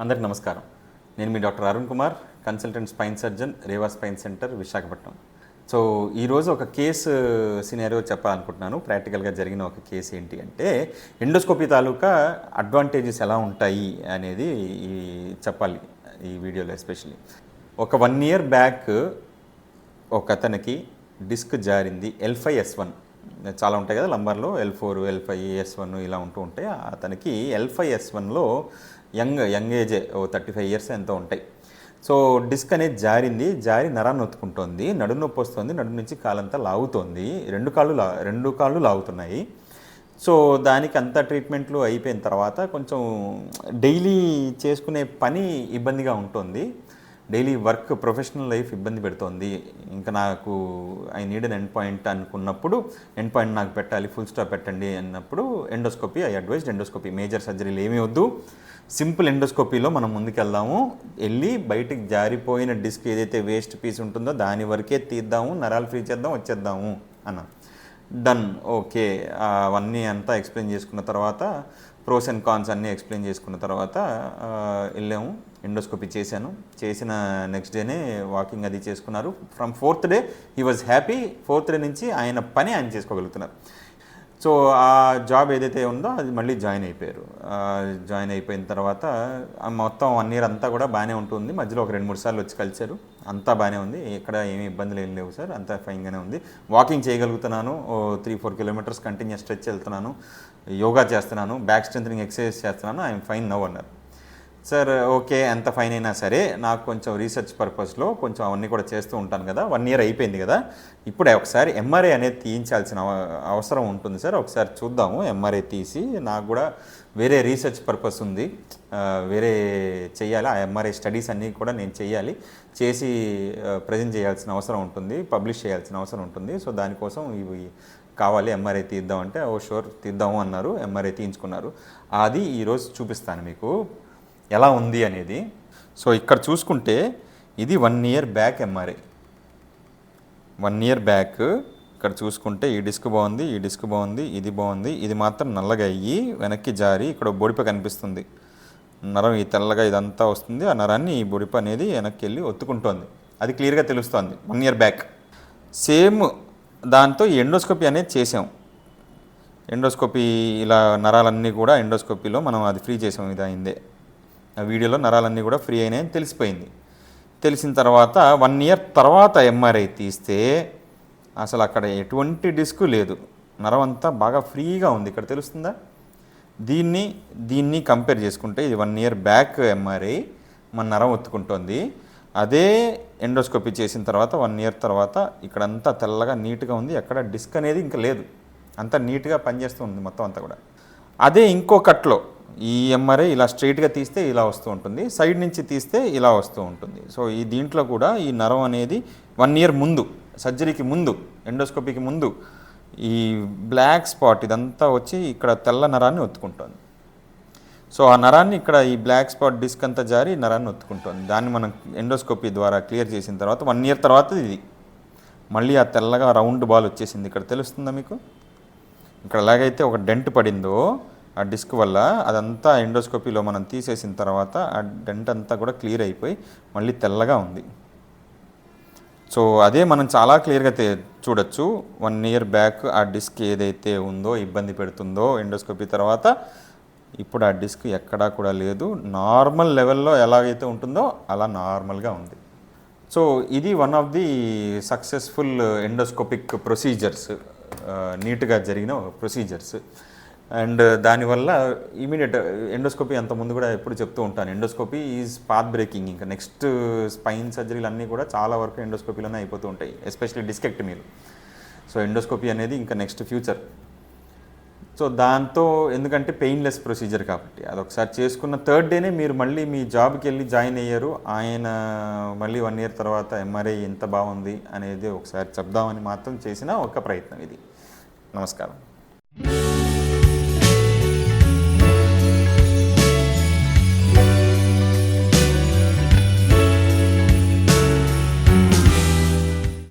అందరికీ నమస్కారం. నేను మీ doctor Arun Kumar, consultant spine surgeon, Reva spine centre, Visakhapatnam. So ఈరోజు ఒక కేసు సినారియో చెప్పాలనుకుంటున్నాను. ప్రాక్టికల్గా జరిగిన ఒక కేసు ఏంటి అంటే, ఎండోస్కోపీ తాలూకా అడ్వాంటేజెస్ ఎలా ఉంటాయి అనేది చెప్పాలి ఈ వీడియోలో. ఎస్పెషల్లీ ఒక 1 year బ్యాక్ ఒక అతనికి డిస్క్ జారింది. L5S1 చాలా ఉంటాయి కదా లంబర్లో, L4, L5, S1 ఇలా ఉంటూ ఉంటాయి. అతనికి L5S1లో యంగ్ ఏజే 35 years ఎంతో ఉంటాయి. సో డిస్క్ అనేది జారి నరాన్ని ఒత్తుకుంటోంది, నడుము నొప్పి వస్తుంది, నడుము నుంచి కాలంతా లాగుతోంది, రెండు కాళ్ళు లాగుతున్నాయి. సో దానికి అంత ట్రీట్మెంట్లు అయిపోయిన తర్వాత కొంచెం డైలీ చేసుకునే పని ఇబ్బందిగా ఉంటుంది. డైలీ వర్క్, ప్రొఫెషనల్ లైఫ్ ఇబ్బంది పెడుతోంది. ఇంకా నాకు I need an end point అనుకున్నప్పుడు, ఎండ్ పాయింట్ నాకు పెట్టాలి, ఫుల్ స్టాప్ పెట్టండి అన్నప్పుడు endoscopy, I advised endoscopy. Major సర్జరీలు ఏమీ వద్దు, సింపుల్ ఎండోస్కోపీలో మనం ముందుకెళ్దాము, వెళ్ళి బయటికి జారిపోయిన డిస్క్ ఏదైతే వేస్ట్ పీస్ ఉంటుందో దాని వరకే తీద్దాము, నరాలు ఫ్రీ చేద్దాం, వచ్చేద్దాము అన్న. Done, okay. అవన్నీ అంతా ఎక్స్ప్లెయిన్ చేసుకున్న తర్వాత, ప్రోస్ అండ్ కాన్స్ అన్నీ ఎక్స్ప్లెయిన్ చేసుకున్న తర్వాత వెళ్ళాము, ఎండోస్కోపీ చేశాను. చేసిన నెక్స్ట్ డేనే వాకింగ్ అది చేసుకున్నారు. From 4th day he was happy. 4th day నుంచి ఆయన పని ఆయన చేసుకోగలుగుతున్నారు. సో ఆ జాబ్ ఏదైతే ఉందో అది మళ్ళీ జాయిన్ అయిపోయారు. జాయిన్ అయిపోయిన తర్వాత మొత్తం 1 year అంతా కూడా బాగానే ఉంటుంది. మధ్యలో ఒక 2-3 సార్లు వచ్చి కలిశారు. అంతా బాగానే ఉంది, ఎక్కడ ఏమీ ఇబ్బందులు ఏం లేవు సార్, అంతా ఫైన్గానే ఉంది. వాకింగ్ చేయగలుగుతున్నాను, 3-4 kilometers కంటిన్యూస్ స్ట్రెచ్ వెళ్తున్నాను, యోగా చేస్తున్నాను, బ్యాక్ స్ట్రెంథనింగ్ ఎక్సర్సైజ్ చేస్తున్నాను, ఐఎమ్ ఫైన్ నవ్ అన్నారు. సార్ ఓకే, ఎంత ఫైన్ అయినా సరే నాకు కొంచెం రీసెర్చ్ పర్పస్లో కొంచెం అవన్నీ కూడా చేస్తూ ఉంటాను కదా, 1 year అయిపోయింది కదా, ఇప్పుడు ఒకసారి ఎంఆర్ఐ అనేది తీయించాల్సిన అవసరం ఉంటుంది సార్, ఒకసారి చూద్దాము ఎంఆర్ఐ తీసి, నాకు కూడా వేరే రీసెర్చ్ పర్పస్ ఉంది, వేరే చెయ్యాలి, ఆ ఎంఆర్ఐ స్టడీస్ అన్నీ కూడా నేను చేయాలి, చేసి ప్రజెంట్ చేయాల్సిన అవసరం ఉంటుంది, పబ్లిష్ చేయాల్సిన అవసరం ఉంటుంది. సో దానికోసం ఇవి కావాలి, ఎంఆర్ఐ తీద్దామంటే ఓ షూర్ తీద్దాము అన్నారు. ఎంఆర్ఐ తీయించుకున్నారు. అది ఈరోజు చూపిస్తాను మీకు ఎలా ఉంది అనేది. సో ఇక్కడ చూసుకుంటే ఇది 1 year back MRI. 1 year back ఇక్కడ చూసుకుంటే ఈ డిస్క్ బాగుంది, ఈ డిస్క్ బాగుంది, ఇది బాగుంది, ఇది మాత్రం నల్లగా అయ్యి వెనక్కి జారి ఇక్కడ బొడిప కనిపిస్తుంది, నరం ఈ తెల్లగా ఇదంతా వస్తుంది. ఆ నరాన్ని ఈ బొడిప అనేది వెనక్కి వెళ్ళి ఒత్తుకుంటోంది, అది క్లియర్గా తెలుస్తోంది 1 year బ్యాక్. సేమ్ దాంతో ఈ ఎండోస్కోపీ అనేది చేసాం. ఎండోస్కోపీ ఇలా నరాలన్నీ కూడా ఎండోస్కోపీలో మనం అది ఫ్రీ చేసాం. ఇది అయిందే, ఆ వీడియోలో నరాలన్నీ కూడా ఫ్రీ అయినాయని తెలిసిపోయింది. తెలిసిన తర్వాత 1 year తర్వాత ఎంఆర్ఐ తీస్తే అసలు అక్కడ ఎటువంటి డిస్క్ లేదు, నరం అంతా బాగా ఫ్రీగా ఉంది. ఇక్కడ తెలుస్తుందా? దీన్ని కంపేర్ చేసుకుంటే ఇది 1 year బ్యాక్ ఎంఆర్ఐ, మన నరం ఒత్తుకుంటోంది. అదే ఎండోస్కోపీ చేసిన తర్వాత 1 year తర్వాత ఇక్కడంతా తెల్లగా నీట్గా ఉంది, ఎక్కడ డిస్క్ అనేది ఇంకా లేదు, అంతా నీట్గా పనిచేస్తూ ఉంది మొత్తం అంతా కూడా. అదే ఇంకో కట్లో ఈ ఎంఆర్ఐ ఇలా స్ట్రైట్గా తీస్తే ఇలా వస్తూ ఉంటుంది, సైడ్ నుంచి తీస్తే ఇలా వస్తూ ఉంటుంది. సో ఈ దీంట్లో కూడా ఈ నరం అనేది 1 year ముందు, సర్జరీకి ముందు, ఎండోస్కోపీకి ముందు ఈ బ్లాక్ స్పాట్ ఇదంతా వచ్చి ఇక్కడ తెల్ల నరాన్ని ఒత్తుకుంటుంది. సో ఆ నరాన్ని ఇక్కడ ఈ బ్లాక్ స్పాట్ డిస్క్ అంతా జారి నరాన్ని ఒత్తుకుంటుంది. దాన్ని మనం ఎండోస్కోపీ ద్వారా క్లియర్ చేసిన తర్వాత 1 year తర్వాత ఇది మళ్ళీ ఆ తెల్లగా రౌండ్ బాల్ వచ్చేసింది. ఇక్కడ తెలుస్తుందా మీకు? ఇక్కడ ఎలాగైతే ఒక డెంట్ పడిందో ఆ డిస్క్ వల్ల, అదంతా ఎండోస్కోపీలో మనం తీసేసిన తర్వాత ఆ డెంట్ అంతా కూడా క్లియర్ అయిపోయి మళ్ళీ తెల్లగా ఉంది. సో అదే మనం చాలా క్లియర్గా చూడొచ్చు. 1 year బ్యాక్ ఆ డిస్క్ ఏదైతే ఉందో ఇబ్బంది పెడుతుందో ఎండోస్కోపీ తర్వాత, ఇప్పుడు ఆ డిస్క్ ఎక్కడా కూడా లేదు, నార్మల్ లెవెల్లో ఎలాగైతే ఉంటుందో అలా నార్మల్గా ఉంది. సో ఇది one of the successful endoscopic procedures, నీట్గా జరిగిన ప్రొసీజర్స్. అండ్ దానివల్ల ఇమీడియట్ ఎండోస్కోపీ అంతకుముందు కూడా ఎప్పుడు చెప్తూ ఉంటాను, ఎండోస్కోపీ ఈజ్ పాత్ బ్రేకింగ్. ఇంకా నెక్స్ట్ స్పైన్ సర్జరీలు అన్నీ కూడా చాలా వరకు ఎండోస్కోపీలోనే అయిపోతూ ఉంటాయి, ఎస్పెషల్లీ డిస్కెక్టమీలు. సో ఎండోస్కోపీ అనేది ఇంకా నెక్స్ట్ ఫ్యూచర్. సో దాంతో ఎందుకంటే పెయిన్లెస్ ప్రొసీజర్ కాబట్టి, అదొకసారి చేసుకున్న 3rd day మీరు మళ్ళీ మీ జాబ్కి వెళ్ళి జాయిన్ అయ్యారు. ఆయన మళ్ళీ 1 year తర్వాత ఎంఆర్ఐ ఎంత బాగుంది అనేది ఒకసారి చెప్దామని మాత్రం చేసిన ఒక ప్రయత్నం ఇది. నమస్కారం.